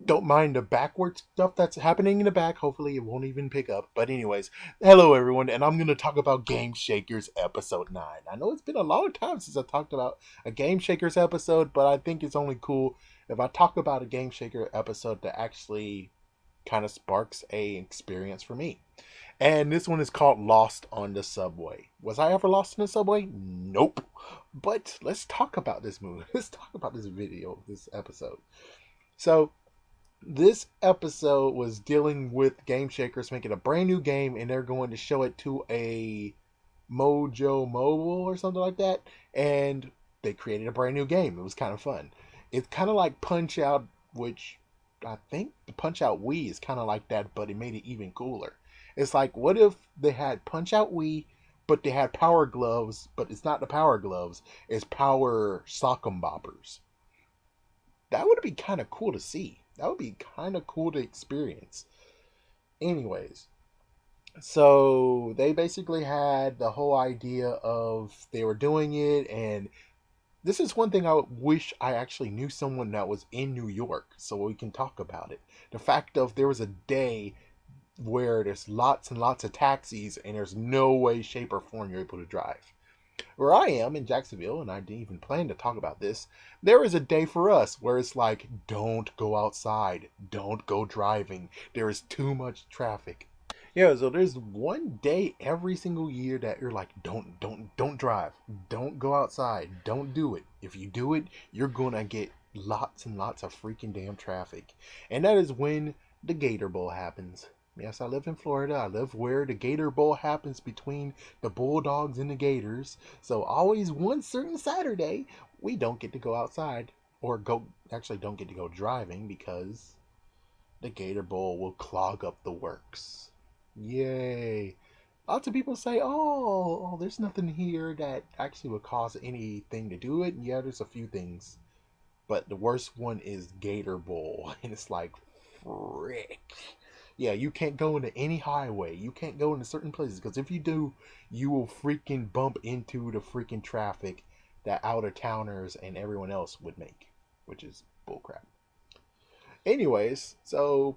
Don't mind the backward stuff that's happening in the back. Hopefully, it won't even pick up. But, anyways, hello everyone, and I'm going to talk about Game Shakers episode 9. I know it's been a long time since I talked about a Game Shakers episode, but I think it's only cool if I talk about a Game Shaker episode that actually kind of sparks a experience for me. And this one is called Lost on the Subway. Was I ever lost in the subway? Nope. But let's talk about this movie. Let's talk about this video, this episode. So, this episode was dealing with Game Shakers making a brand new game, and they're going to show it to a Mojo Mobile or something like that. And they created a brand new game. It was kind of fun. It's kind of like Punch Out, which I think the Punch Out Wii is kind of like that, but it made it even cooler. It's like, what if they had Punch Out Wii, but they had Power Gloves, but it's not the Power Gloves, it's Power Sock'em Boppers. That would be kind of cool to see. That would be kind of cool to experience. Anyways, so they basically had the whole idea of they were doing it, and this is one thing I wish I actually knew someone that was in New York so we can talk about it. The fact of there was a day where there's lots and lots of taxis and there's no way, shape, or form you're able to drive. Where I am in Jacksonville, and I didn't even plan to talk about this, there is a day for us where it's like, don't go outside, don't go driving, there is too much traffic. Yeah, so there's one day every single year that you're like, don't drive, don't go outside, don't do it. If you do it, you're gonna get lots and lots of freaking damn traffic. And that is when the Gator Bowl happens. Yes, I live in Florida. I live where the Gator Bowl happens between the Bulldogs and the Gators. So always one certain Saturday, we don't get to go outside or actually don't get to go driving because the Gator Bowl will clog up the works. Yay. Lots of people say, oh, there's nothing here that actually would cause anything to do it. Yeah, there's a few things. But the worst one is Gator Bowl. And it's like, frick. Yeah, you can't go into any highway. You can't go into certain places because if you do, you will freaking bump into the freaking traffic that out of towners and everyone else would make, which is bullcrap. Anyways, so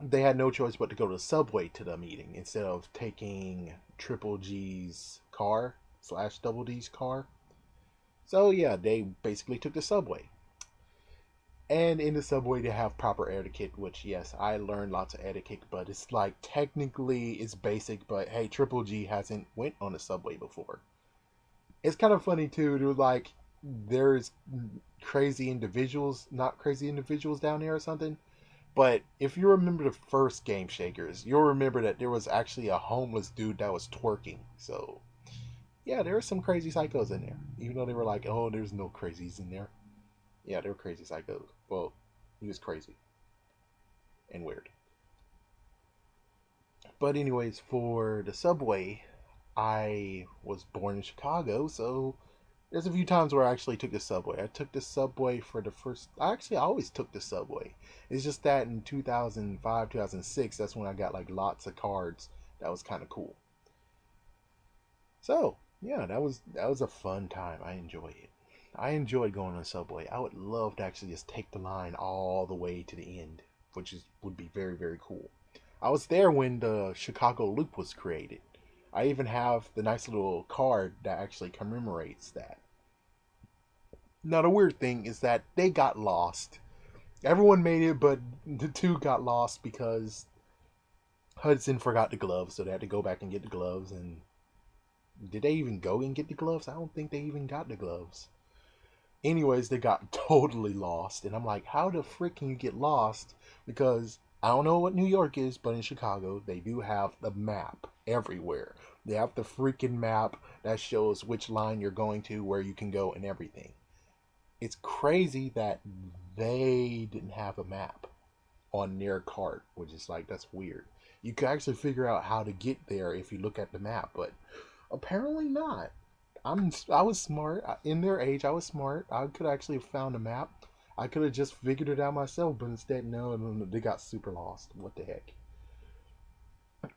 they had no choice but to go to the subway to the meeting instead of taking Triple G's car slash Double D's car. So yeah, they basically took the subway. And in the subway, they have proper etiquette, which, yes, I learned lots of etiquette, but it's like technically it's basic, but hey, Triple G hasn't went on a subway before. It's kind of funny, too. There's crazy individuals, not crazy individuals down there or something. But if you remember the first Game Shakers, you'll remember that there was actually a homeless dude that was twerking. So, yeah, there were some crazy psychos in there. Even though they were like, oh, there's no crazies in there. Yeah, they were crazy psychos. Well, he was crazy and weird. But anyways, for the subway, I was born in Chicago, so there's a few times where I actually took the subway. I took the subway for the first. I always took the subway. It's just that in 2005, 2006, that's when I got like lots of cards. That was kind of cool. So yeah, that was a fun time. I enjoy it. I enjoyed going on the subway. I would love to actually just take the line all the way to the end, would be very, very cool. I was there when the Chicago Loop was created. I even have the nice little card that actually commemorates that. Now the weird thing is that they got lost. Everyone made it, but the two got lost because Hudson forgot the gloves, so they had to go back and get the gloves. And did they even go and get the gloves? I don't think they even got the gloves. Anyways, they got totally lost. And I'm like, how the frick can you get lost? Because I don't know what New York is, but in Chicago, they do have the map everywhere. They have the freaking map that shows which line you're going to, where you can go, and everything. It's crazy that they didn't have a map on their cart, which is like, that's weird. You could actually figure out how to get there if you look at the map, but apparently not. I was smart in their age. I was smart. I could actually have found a map. I could have just figured it out myself, but instead, no, they got super lost. What the heck?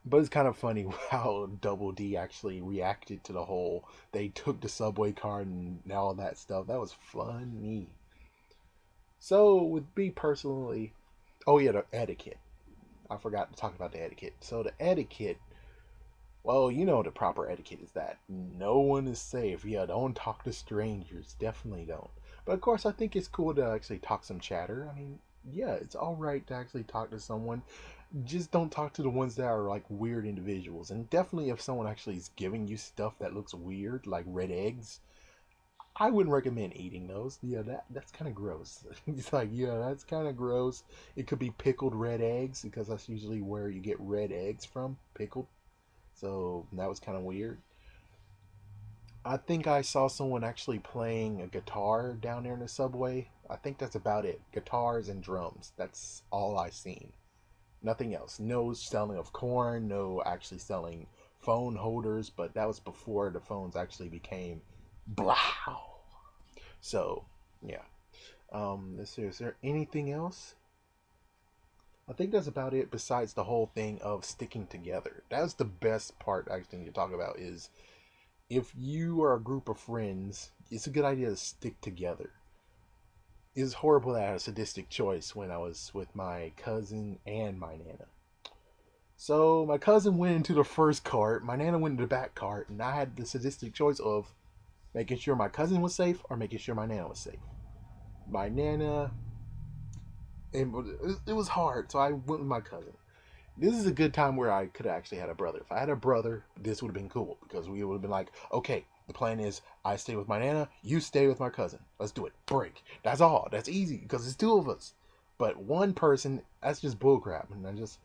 But it's kind of funny how Double D actually reacted to the whole. They took the subway card and all that stuff. That was funny. So with me personally, Oh yeah, the etiquette. I forgot to talk about the etiquette. So the etiquette, well, you know the proper etiquette is that no one is safe. Yeah, don't talk to strangers. Definitely don't. But of course, I think it's cool to actually talk some chatter. I mean, yeah, it's all right to actually talk to someone. Just don't talk to the ones that are like weird individuals. And definitely, if someone actually is giving you stuff that looks weird, like red eggs, I wouldn't recommend eating those. Yeah, that's kind of gross. It's like, yeah, that's kind of gross. It could be pickled red eggs because that's usually where you get red eggs from, pickled. So that was kind of weird. I think I saw someone actually playing a guitar down there in the subway. I think that's about it. Guitars and drums. That's all I seen. Nothing else. No selling of corn, no actually selling phone holders, but that was before the phones actually became blow. So, yeah. Let's see, is there anything else? I think that's about it besides the whole thing of sticking together. That's the best part I think to talk about is if you are a group of friends, it's a good idea to stick together. It's horrible that I had a sadistic choice when I was with my cousin and my nana. So my cousin went into the first cart, my nana went into the back cart, and I had the sadistic choice of making sure my cousin was safe or making sure my nana was safe. My nana, it was hard, so I went with my cousin. This is a good time where I could have actually had a brother. If I had a brother, this would have been cool because we would have been like, okay, the plan is I stay with my nana, you stay with my cousin. Let's do it. Break. That's all. That's easy because it's two of us. But one person, that's just bullcrap. And I just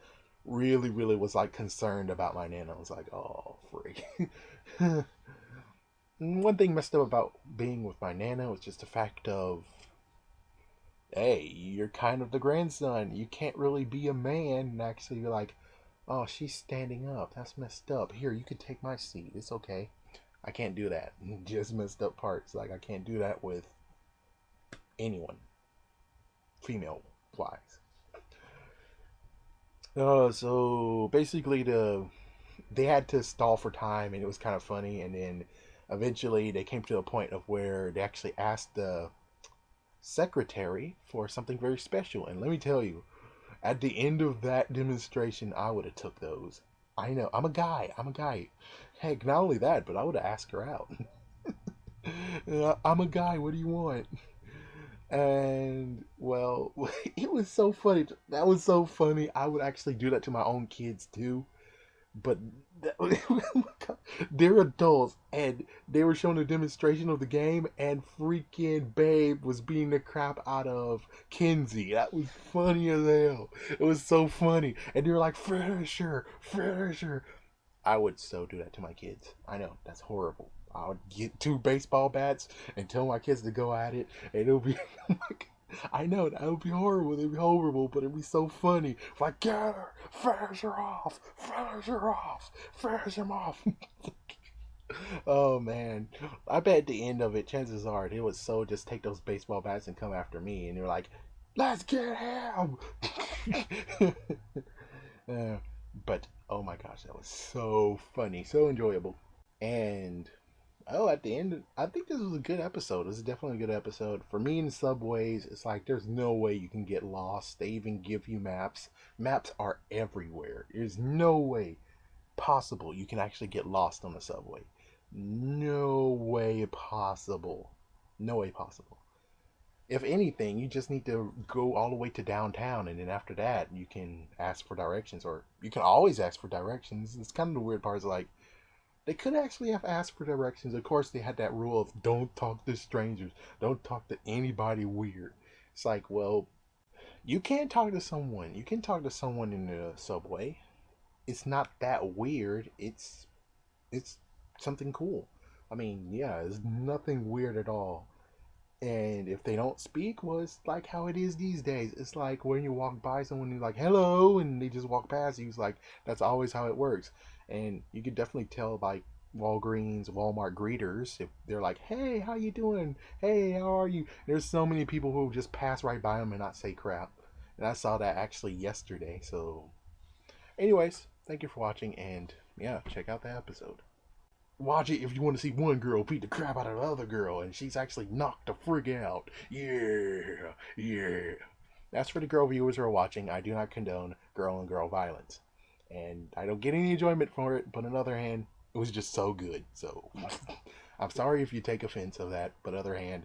really, really was like concerned about my nana. I was like, oh, freak. One thing messed up about being with my nana was just the fact of, hey, you're kind of the grandson. You can't really be a man and actually be like, oh, she's standing up. That's messed up. Here, you could take my seat. It's okay. I can't do that. Just messed up parts. Like, I can't do that with anyone, female wise. So basically, they had to stall for time, and it was kind of funny. And then eventually, they came to a point of where they actually asked the secretary for something very special. And let me tell you, at the end of that demonstration, I would have took those. I know. I'm a guy. I'm a guy. Heck, not only that, but I would have asked her out. I'm a guy. What do you want? And well, it was so funny. That was so funny. I would actually do that to my own kids too. But that, they're adults, and they were showing a demonstration of the game, and freaking Babe was beating the crap out of Kenzie. That was funny as hell. It was so funny, and they were like, "Finish her." I would so do that to my kids. I know that's horrible. I would get two baseball bats and tell my kids to go at it, and it'll be like, I know that would be horrible. It'd be horrible, but it'd be so funny. Like, get her, finish her off, finish her off, finish him off. Oh man, I bet at the end of it, chances are they would so just take those baseball bats and come after me, and they're like, "Let's get him!" uh, but oh my gosh, that was so funny, so enjoyable, and oh, at the end, I think this was a good episode. This is definitely a good episode. For me in subways, it's like there's no way you can get lost. They even give you maps. Maps are everywhere. There's no way possible you can actually get lost on the subway. No way possible. No way possible. If anything, you just need to go all the way to downtown, and then after that, you can ask for directions, or you can always ask for directions. It's kind of the weird part. Is like, they could actually have asked for directions. Of course, they had that rule of don't talk to strangers, don't talk to anybody weird. It's like, well, you can talk to someone. You can talk to someone in the subway. It's not that weird. It's something cool. I mean, yeah, it's nothing weird at all. And if they don't speak, well, it's like how it is these days. It's like when you walk by someone, you're like, hello, and they just walk past you. It's like, that's always how it works. And you can definitely tell, like, Walgreens, Walmart greeters, if they're like, hey, how you doing? Hey, how are you? There's so many people who just pass right by them and not say crap. And I saw that actually yesterday. So, anyways, thank you for watching, and yeah, check out the episode. Watch it if you want to see one girl beat the crap out of the other girl and she's actually knocked the frig out. Yeah, yeah. As for the girl viewers who are watching, I do not condone girl on girl violence. And I don't get any enjoyment for it, but on the other hand, it was just so good. So I'm sorry if you take offense of that, but on the other hand,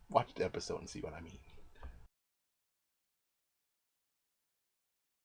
watch the episode and see what I mean.